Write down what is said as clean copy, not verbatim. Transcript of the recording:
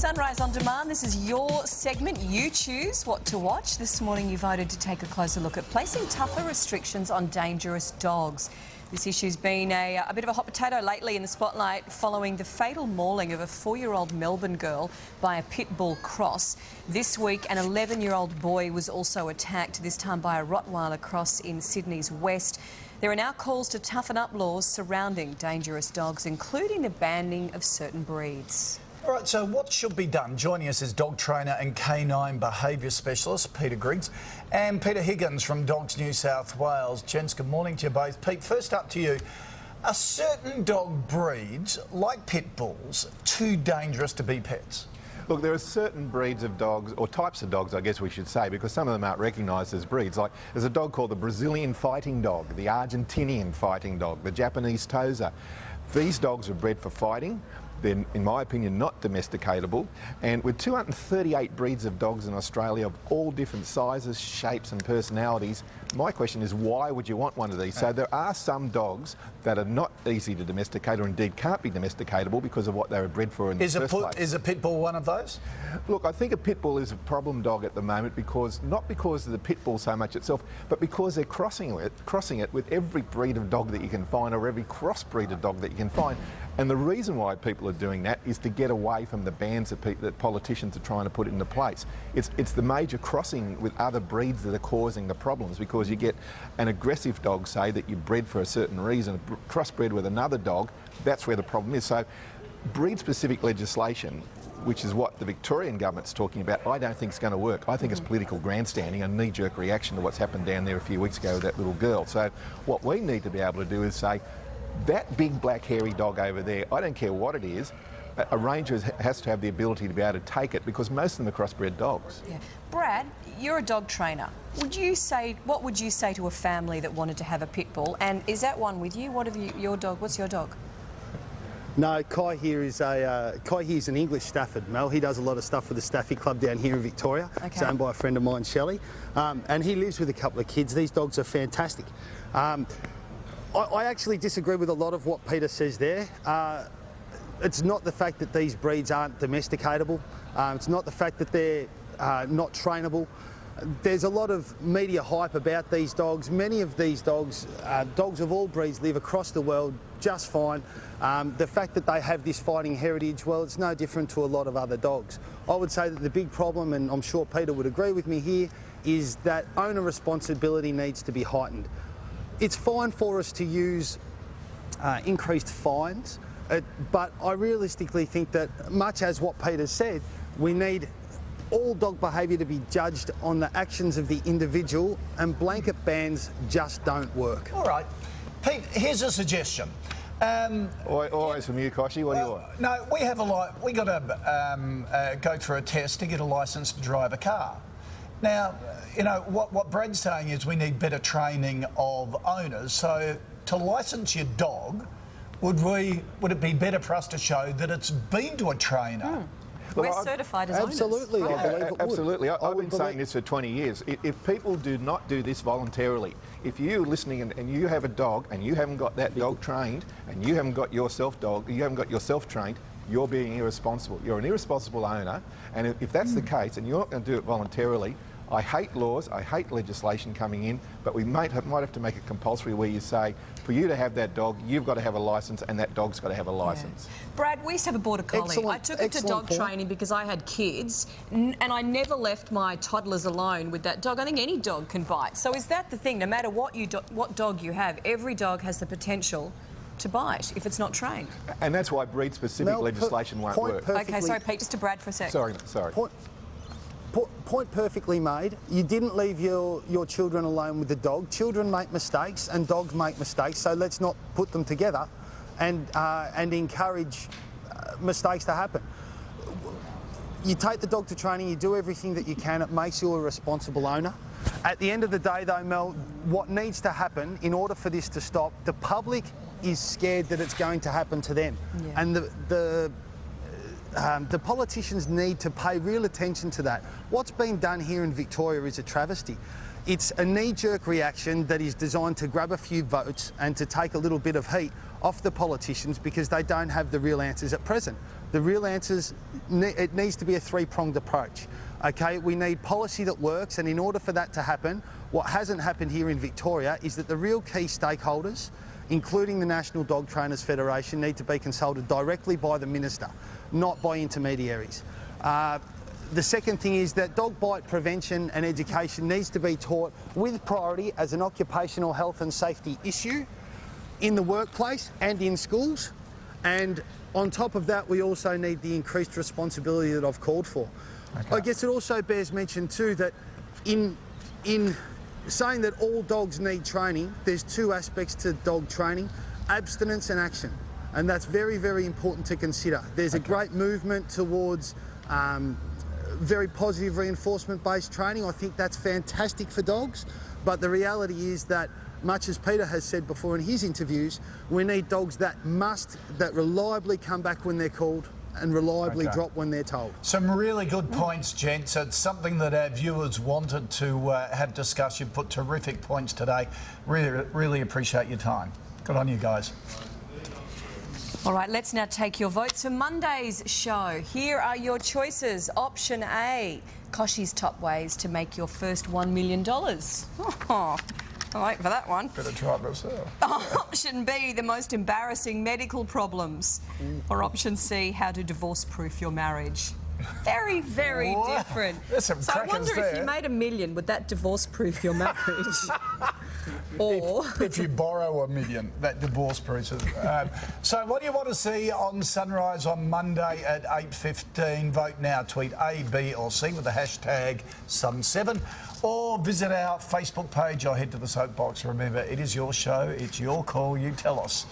Sunrise On Demand, this is your segment. You choose what to watch. This morning you voted to take a closer look at placing tougher restrictions on dangerous dogs. This issue's been a bit of a hot potato lately in the spotlight following the fatal mauling of a 4-year-old Melbourne girl by a pit bull cross. This week, an 11-year-old boy was also attacked, this time by a Rottweiler cross in Sydney's west. There are now calls to toughen up laws surrounding dangerous dogs, including the banning of certain breeds. All right, so what should be done? Joining us is dog trainer and canine behaviour specialist Peter Griggs and Peter Higgins from Dogs New South Wales. Gents, good morning to you both. Pete, first up to you. Are certain dog breeds, like pit bulls, too dangerous to be pets? Look, there are certain breeds of dogs, or types of dogs, I guess we should say, because some of them aren't recognised as breeds. Like, there's a dog called the Brazilian fighting dog, the Argentinian fighting dog, the Japanese Tosa. These dogs are bred for fighting. They're, in my opinion, not domesticatable. And with 238 breeds of dogs in Australia of all different sizes, shapes and personalities, my question is, why would you want one of these? So there are some dogs that are not easy to domesticate, or indeed can't be domesticatable because of what they were bred for in the first place. Is a pit bull one of those? Look, I think a pit bull is a problem dog at the moment because, not because of the pit bull so much itself, but because they're crossing it with every breed of dog that you can find, or every crossbreed of dog that you can find. And the reason why people are doing that is to get away from the bans that politicians are trying to put into place. It's the major crossing with other breeds that are causing the problems, because you get an aggressive dog, say, that you bred for a certain reason, crossbred with another dog. That's where the problem is. So breed-specific legislation, which is what the Victorian government's talking about, I don't think it's going to work. I think it's political grandstanding, a knee-jerk reaction to what's happened down there a few weeks ago with that little girl. So what we need to be able to do is say, that big black hairy dog over there, I don't care what it is, a ranger has to have the ability to be able to take it, because most of them are crossbred dogs. Yeah. Brad, you're a dog trainer. What would you say to a family that wanted to have a pit bull? And is that one with you? What's your dog? No, Kai here is an English Stafford, Mel. He does a lot of stuff for the Staffy Club down here in Victoria. Okay. It's owned by a friend of mine, Shelley. And he lives with a couple of kids. These dogs are fantastic. I actually disagree with a lot of what Peter says there. It's not the fact that these breeds aren't domesticatable. It's not the fact that they're not trainable. There's a lot of media hype about these dogs. Many of these dogs, dogs of all breeds, live across the world just fine. The fact that they have this fighting heritage, well, it's no different to a lot of other dogs. I would say that the big problem, and I'm sure Peter would agree with me here, is that owner responsibility needs to be heightened. It's fine for us to use increased fines, but I realistically think that, much as what Peter said, we need all dog behaviour to be judged on the actions of the individual, and blanket bans just don't work. All right. Pete, here's a suggestion. Always from you, Koshi. What do you want? No, we got to go through a test to get a licence to drive a car. Now, you know, what Brad's saying is we need better training of owners. So to licence your dog, would it be better for us to show that it's been to a trainer? We're certified as absolutely, owners. I believe it would. Absolutely. I've been saying this for 20 years. If people do not do this voluntarily, if you're listening and you have a dog and you haven't got that dog trained, and you haven't got yourself trained, you're being irresponsible. You're an irresponsible owner, and if that's the case and you're not going to do it voluntarily, I hate laws, I hate legislation coming in, but we might have to make it compulsory, where you say, for you to have that dog, you've got to have a licence, and that dog's got to have a licence. Yeah. Brad, we used to have a border collie. I took it to dog training because I had kids, and I never left my toddlers alone with that dog. I think any dog can bite. So is that the thing? No matter what dog you have, every dog has the potential to bite if it's not trained. And that's why breed-specific legislation won't work. Okay, sorry, Pete, just to Brad for a sec. Sorry. Point perfectly made. You didn't leave your children alone with the dog. Children make mistakes and dogs make mistakes, so let's not put them together and encourage mistakes to happen. You take the dog to training, you do everything that you can, it makes you a responsible owner. At the end of the day though, Mel, what needs to happen in order for this to stop, the public is scared that it's going to happen to them. Yeah. And the politicians need to pay real attention to that. What's been done here in Victoria is a travesty. It's a knee-jerk reaction that is designed to grab a few votes and to take a little bit of heat off the politicians because they don't have the real answers at present. The real answers, it needs to be a three-pronged approach. Okay, we need policy that works, and in order for that to happen, what hasn't happened here in Victoria is that the real key stakeholders, including the National Dog Trainers Federation, need to be consulted directly by the Minister, not by intermediaries. The second thing is that dog bite prevention and education needs to be taught with priority as an occupational health and safety issue in the workplace and in schools. And on top of that, we also need the increased responsibility that I've called for. Okay. I guess it also bears mention too that in saying that all dogs need training, there's two aspects to dog training: abstinence and action. And that's very, very important to consider. There's a great movement towards very positive reinforcement-based training. I think that's fantastic for dogs, but the reality is that, much as Peter has said before in his interviews, we need dogs that reliably come back when they're called and reliably drop when they're told. Some really good points, gents. It's something that our viewers wanted to have discussed. You've put terrific points today. Really appreciate your time. Good on you guys. All right, let's now take your votes for Monday's show. Here are your choices. Option A, Koshi's top ways to make your first $1 million. Oh, I wait for that one. Better try it myself. Option B, the most embarrassing medical problems. Or option C, how to divorce-proof your marriage. Very, very different. There's some so I wonder there. if you made $1 million, would that divorce-proof your marriage? Or if you borrow $1 million, that divorce process. So what do you want to see on Sunrise on Monday at 8:15? Vote now. Tweet A, B or C with the hashtag Sun7, or visit our Facebook page or head to the Soapbox. Remember, it is your show, it's your call, you tell us.